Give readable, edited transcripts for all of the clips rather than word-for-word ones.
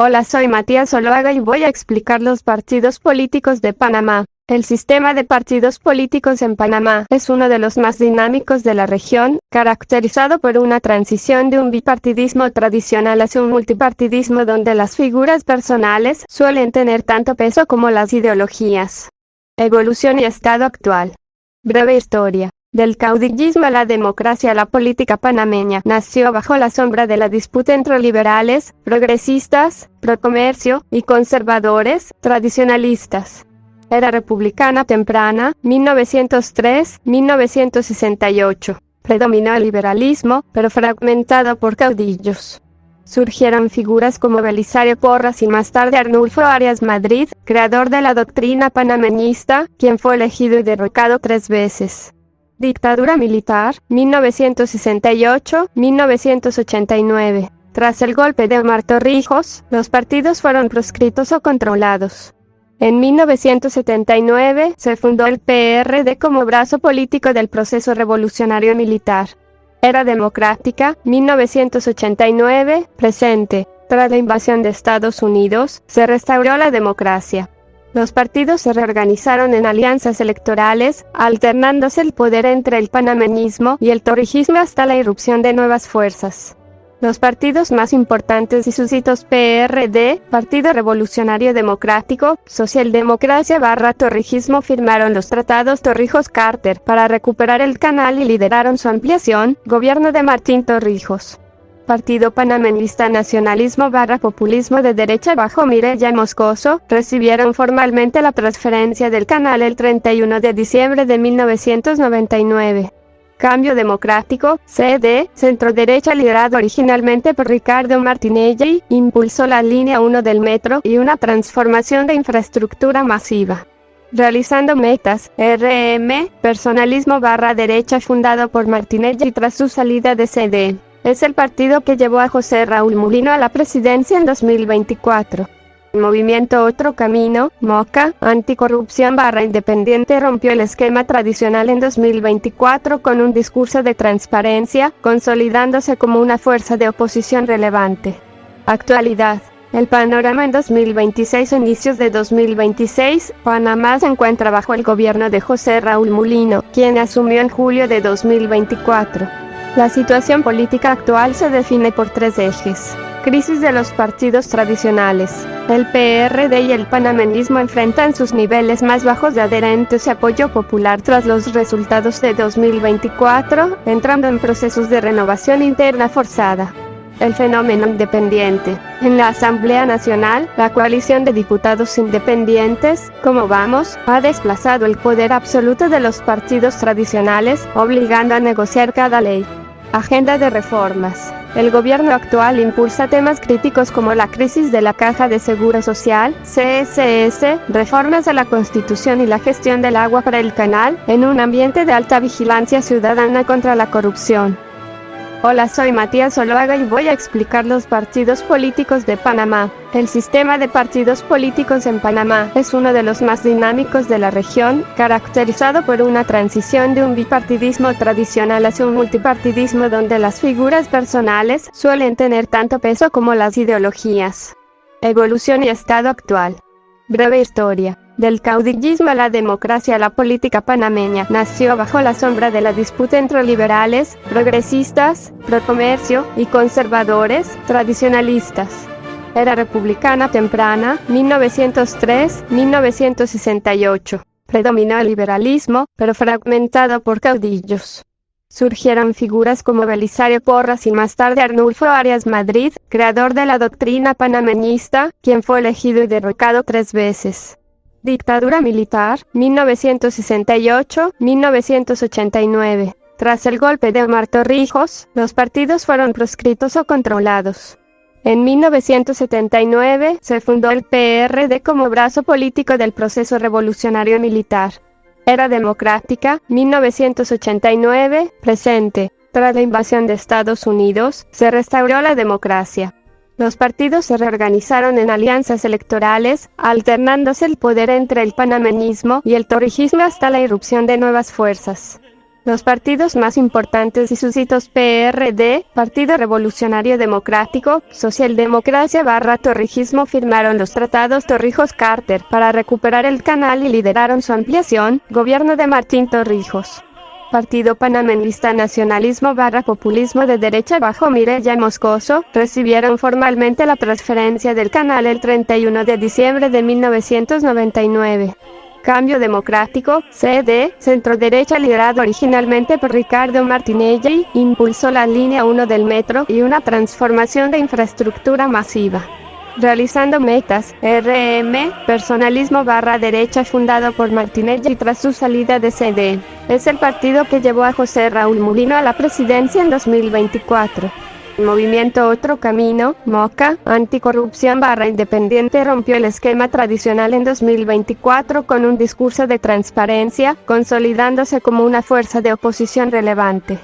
Hola, soy Matías Zuluaga y voy a explicar los partidos políticos de Panamá. El sistema de partidos políticos en Panamá es uno de los más dinámicos de la región, caracterizado por una transición de un bipartidismo tradicional hacia un multipartidismo donde las figuras personales suelen tener tanto peso como las ideologías. Evolución y estado actual. Breve historia. Del caudillismo a la democracia, la política panameña nació bajo la sombra de la disputa entre liberales, progresistas, procomercio, y conservadores, tradicionalistas. Era republicana temprana, 1903-1968. Predominó el liberalismo, pero fragmentado por caudillos. Surgieron figuras como Belisario Porras y más tarde Arnulfo Arias Madrid, creador de la doctrina panameñista, quien fue elegido y derrocado 3 veces. Dictadura militar, 1968-1989. Tras el golpe de Omar Torrijos, los partidos fueron proscritos o controlados. En 1979 se fundó el PRD como brazo político del proceso revolucionario militar. Era democrática, 1989, presente. Tras la invasión de Estados Unidos, se restauró la democracia. Los partidos se reorganizaron en alianzas electorales, alternándose el poder entre el panameñismo y el torrijismo hasta la irrupción de nuevas fuerzas. Los partidos más importantes y sus hitos: PRD, Partido Revolucionario Democrático, Socialdemocracia/Torrijismo, firmaron los tratados Torrijos-Carter para recuperar el canal y lideraron su ampliación, gobierno de Martín Torrijos. Partido Panameñista Nacionalismo/Populismo de derecha bajo Mireya Moscoso, recibieron formalmente la transferencia del canal el 31 de diciembre de 1999. Cambio Democrático, CD, centro-derecha, liderado originalmente por Ricardo Martinelli, impulsó la línea 1 del metro y una transformación de infraestructura masiva. Realizando metas, RM, personalismo/derecha fundado por Martinelli tras su salida de CD. Es el partido que llevó a José Raúl Mulino a la presidencia en 2024. Movimiento Otro Camino, MOCA, anticorrupción/independiente, rompió el esquema tradicional en 2024 con un discurso de transparencia, consolidándose como una fuerza de oposición relevante. Actualidad. El panorama en 2026. Inicios de 2026, Panamá se encuentra bajo el gobierno de José Raúl Mulino, quien asumió en julio de 2024. La situación política actual se define por 3 ejes. Crisis de los partidos tradicionales. El PRD y el panameñismo enfrentan sus niveles más bajos de adherentes y apoyo popular tras los resultados de 2024, entrando en procesos de renovación interna forzada. El fenómeno independiente. En la Asamblea Nacional, la coalición de diputados independientes, como Vamos, ha desplazado el poder absoluto de los partidos tradicionales, obligando a negociar cada ley. Agenda de reformas. El gobierno actual impulsa temas críticos como la crisis de la Caja de Seguro Social, CSS, reformas a la Constitución y la gestión del agua para el canal, en un ambiente de alta vigilancia ciudadana contra la corrupción. Hola, soy Matías Zuluaga y voy a explicar los partidos políticos de Panamá. El sistema de partidos políticos en Panamá es uno de los más dinámicos de la región, caracterizado por una transición de un bipartidismo tradicional hacia un multipartidismo donde las figuras personales suelen tener tanto peso como las ideologías. Evolución y estado actual. Breve historia. Del caudillismo a la democracia, la política panameña nació bajo la sombra de la disputa entre liberales, progresistas, procomercio, y conservadores, tradicionalistas. Era republicana temprana, 1903-1968. Predominó el liberalismo, pero fragmentado por caudillos. Surgieron figuras como Belisario Porras y más tarde Arnulfo Arias Madrid, creador de la doctrina panameñista, quien fue elegido y derrocado 3 veces. Dictadura militar, 1968-1989. Tras el golpe de Omar Torrijos, los partidos fueron proscritos o controlados. En 1979 se fundó el PRD como brazo político del proceso revolucionario militar. Era democrática, 1989, presente. Tras la invasión de Estados Unidos, se restauró la democracia. Los partidos se reorganizaron en alianzas electorales, alternándose el poder entre el panameñismo y el torrijismo hasta la irrupción de nuevas fuerzas. Los partidos más importantes y sus hitos: PRD, Partido Revolucionario Democrático, Socialdemocracia / Torrijismo, firmaron los tratados Torrijos-Carter para recuperar el canal y lideraron su ampliación, gobierno de Martín Torrijos. Partido Panameñista Nacionalismo / Populismo de derecha bajo Mireya Moscoso, recibieron formalmente la transferencia del canal el 31 de diciembre de 1999. Cambio Democrático, CD, centro-derecha, liderado originalmente por Ricardo Martinelli, impulsó la línea 1 del metro y una transformación de infraestructura masiva. Realizando metas, RM, personalismo / derecha, fundado por Martinelli tras su salida de CD. Es el partido que llevó a José Raúl Mulino a la presidencia en 2024. Movimiento Otro Camino, MOCA, anticorrupción / independiente, rompió el esquema tradicional en 2024 con un discurso de transparencia, consolidándose como una fuerza de oposición relevante.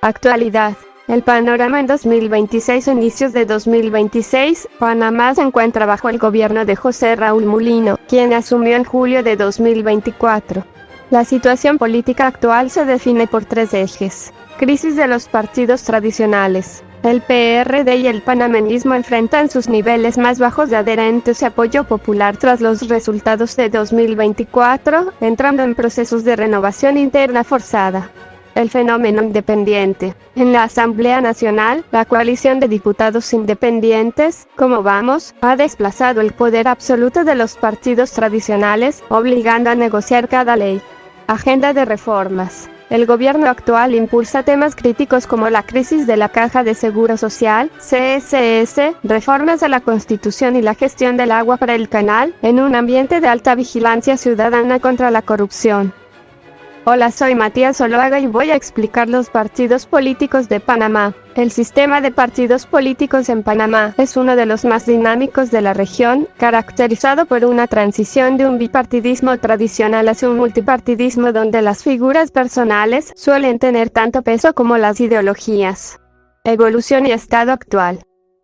Actualidad. El panorama en 2026. Inicios de 2026, Panamá se encuentra bajo el gobierno de José Raúl Mulino, quien asumió en julio de 2024. La situación política actual se define por tres ejes. Crisis de los partidos tradicionales. El PRD y el panameñismo enfrentan sus niveles más bajos de adherentes y apoyo popular tras los resultados de 2024, entrando en procesos de renovación interna forzada. El fenómeno independiente. En la Asamblea Nacional, la coalición de diputados independientes, Como Vamos, ha desplazado el poder absoluto de los partidos tradicionales, obligando a negociar cada ley. Agenda de reformas. El gobierno actual impulsa temas críticos como la crisis de la Caja de Seguro Social, CSS, reformas a la Constitución y la gestión del agua para el canal, en un ambiente de alta vigilancia ciudadana contra la corrupción. Hola, soy Matías Zuluaga y voy a explicar los partidos políticos de Panamá. El sistema de partidos políticos en Panamá es uno de los más dinámicos de la región, caracterizado por una transición de un bipartidismo tradicional hacia un multipartidismo donde las figuras personales suelen tener tanto peso como las ideologías. Evolución y estado actual.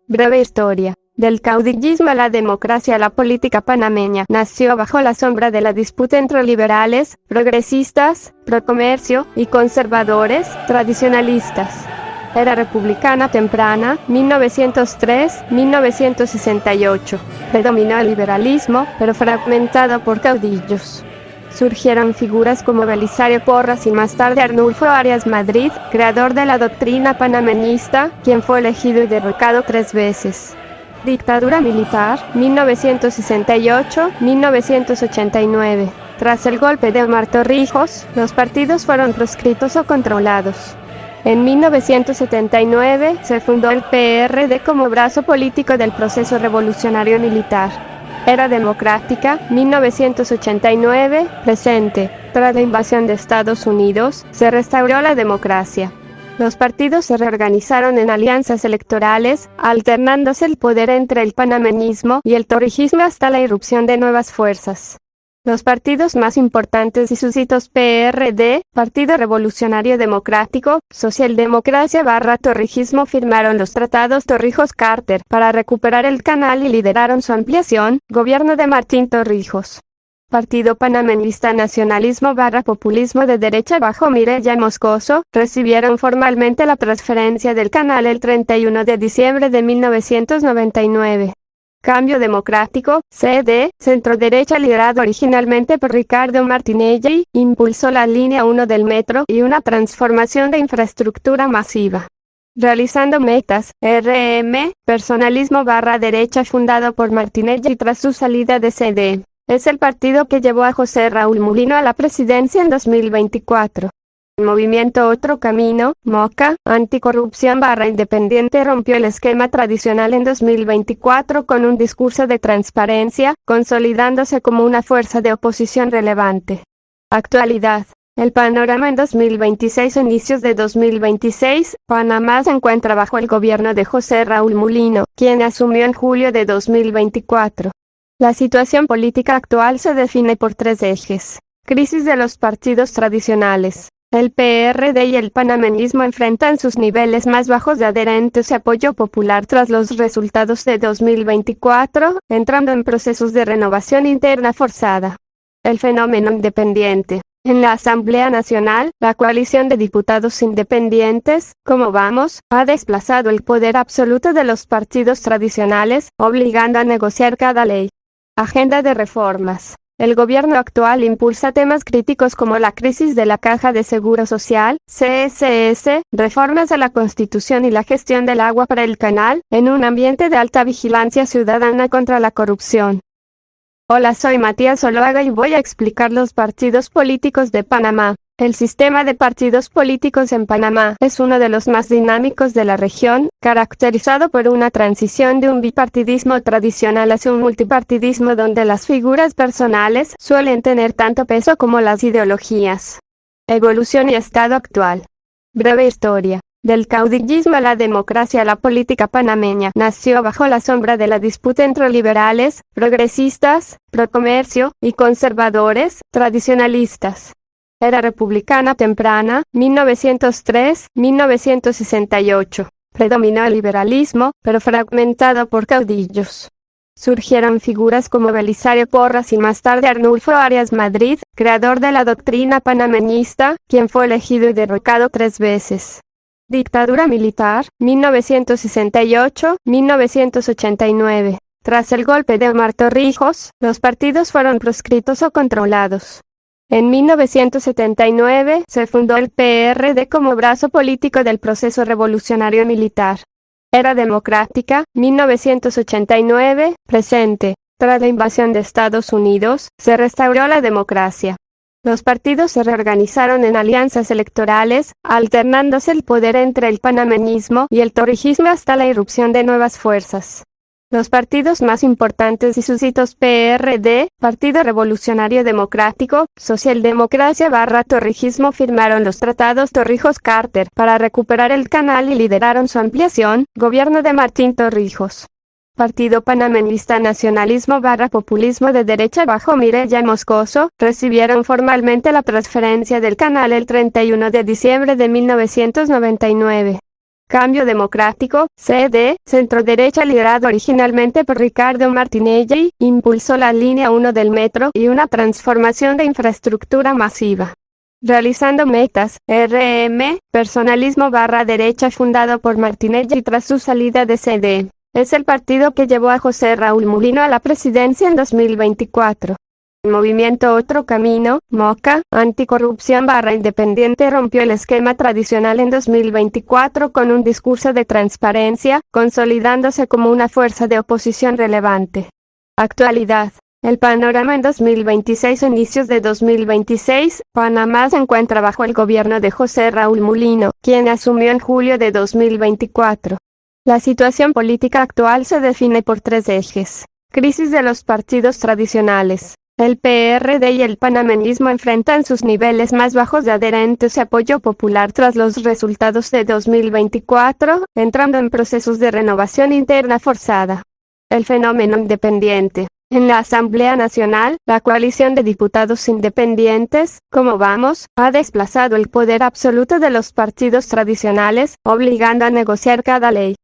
Breve historia. Del caudillismo a la democracia, la política panameña nació bajo la sombra de la disputa entre liberales, progresistas, procomercio, y conservadores, tradicionalistas. Era republicana temprana, 1903-1968. Predominó el liberalismo, pero fragmentado por caudillos. Surgieron figuras como Belisario Porras y más tarde Arnulfo Arias Madrid, creador de la doctrina panameñista, quien fue elegido y derrocado 3 veces. Dictadura militar, 1968-1989. Tras el golpe de Omar Torrijos, los partidos fueron proscritos o controlados. En 1979 se fundó el PRD como brazo político del proceso revolucionario militar. Era democrática, 1989, presente. Tras la invasión de Estados Unidos, se restauró la democracia. Los partidos se reorganizaron en alianzas electorales, alternándose el poder entre el panameñismo y el torrijismo hasta la irrupción de nuevas fuerzas. Los partidos más importantes y sus hitos: PRD, Partido Revolucionario Democrático, Socialdemocracia / Torrijismo, firmaron los tratados Torrijos-Carter para recuperar el canal y lideraron su ampliación, gobierno de Martín Torrijos. Partido Panameñista Nacionalismo / Populismo de derecha bajo Mireya Moscoso, recibieron formalmente la transferencia del canal el 31 de diciembre de 1999. Cambio Democrático, CD, centro-derecha, liderado originalmente por Ricardo Martinelli, impulsó la línea 1 del metro y una transformación de infraestructura masiva. Realizando metas, RM, personalismo / derecha, fundado por Martinelli tras su salida de CD. Es el partido que llevó a José Raúl Mulino a la presidencia en 2024. Movimiento Otro Camino, MOCA, anticorrupción / independiente, rompió el esquema tradicional en 2024 con un discurso de transparencia, consolidándose como una fuerza de oposición relevante. Actualidad. El panorama en 2026. Inicios de 2026, Panamá se encuentra bajo el gobierno de José Raúl Mulino, quien asumió en julio de 2024. La situación política actual se define por tres ejes. Crisis de los partidos tradicionales. El PRD y el panameñismo enfrentan sus niveles más bajos de adherentes y apoyo popular tras los resultados de 2024, entrando en procesos de renovación interna forzada. El fenómeno independiente. En la Asamblea Nacional, la coalición de diputados independientes, como Vamos, ha desplazado el poder absoluto de los partidos tradicionales, obligando a negociar cada ley. Agenda de reformas. El gobierno actual impulsa temas críticos como la crisis de la Caja de Seguro Social, CSS, reformas a la Constitución y la gestión del agua para el canal, en un ambiente de alta vigilancia ciudadana contra la corrupción. Hola, soy Matías Zuluaga y voy a explicar los partidos políticos de Panamá. El sistema de partidos políticos en Panamá es uno de los más dinámicos de la región, caracterizado por una transición de un bipartidismo tradicional hacia un multipartidismo donde las figuras personales suelen tener tanto peso como las ideologías. Evolución y estado actual. Breve historia. Del caudillismo a la democracia, la política panameña nació bajo la sombra de la disputa entre liberales, progresistas, procomercio, y conservadores, tradicionalistas. Era republicana temprana, 1903-1968. Predominó el liberalismo, pero fragmentado por caudillos. Surgieron figuras como Belisario Porras y más tarde Arnulfo Arias Madrid, creador de la doctrina panameñista, quien fue elegido y derrocado 3 veces. Dictadura militar, 1968-1989. Tras el golpe de Omar Torrijos, los partidos fueron proscritos o controlados. En 1979 se fundó el PRD como brazo político del proceso revolucionario militar. Era democrática, 1989, presente. Tras la invasión de Estados Unidos, se restauró la democracia. Los partidos se reorganizaron en alianzas electorales, alternándose el poder entre el panameñismo y el torrijismo hasta la irrupción de nuevas fuerzas. Los partidos más importantes y sus hitos: PRD, Partido Revolucionario Democrático, Socialdemocracia / Torrijismo, firmaron los tratados Torrijos-Carter para recuperar el canal y lideraron su ampliación, gobierno de Martín Torrijos. Partido Panameñista Nacionalismo / Populismo de derecha bajo Mireya Moscoso, recibieron formalmente la transferencia del canal el 31 de diciembre de 1999. Cambio Democrático, CD, centro-derecha liderado originalmente por Ricardo Martinelli, impulsó la línea 1 del metro y una transformación de infraestructura masiva. Realizando metas, RM, personalismo / derecha fundado por Martinelli tras su salida de CD. Es el partido que llevó a José Raúl Mulino a la presidencia en 2024. Movimiento Otro Camino, MOCA, anticorrupción / independiente, rompió el esquema tradicional en 2024 con un discurso de transparencia, consolidándose como una fuerza de oposición relevante. Actualidad. El panorama en 2026. Inicios de 2026, Panamá se encuentra bajo el gobierno de José Raúl Mulino, quien asumió en julio de 2024. La situación política actual se define por 3 ejes. Crisis de los partidos tradicionales. El PRD y el panameñismo enfrentan sus niveles más bajos de adherentes y apoyo popular tras los resultados de 2024, entrando en procesos de renovación interna forzada. El fenómeno independiente. En la Asamblea Nacional, la coalición de diputados independientes, como Vamos, ha desplazado el poder absoluto de los partidos tradicionales, obligando a negociar cada ley.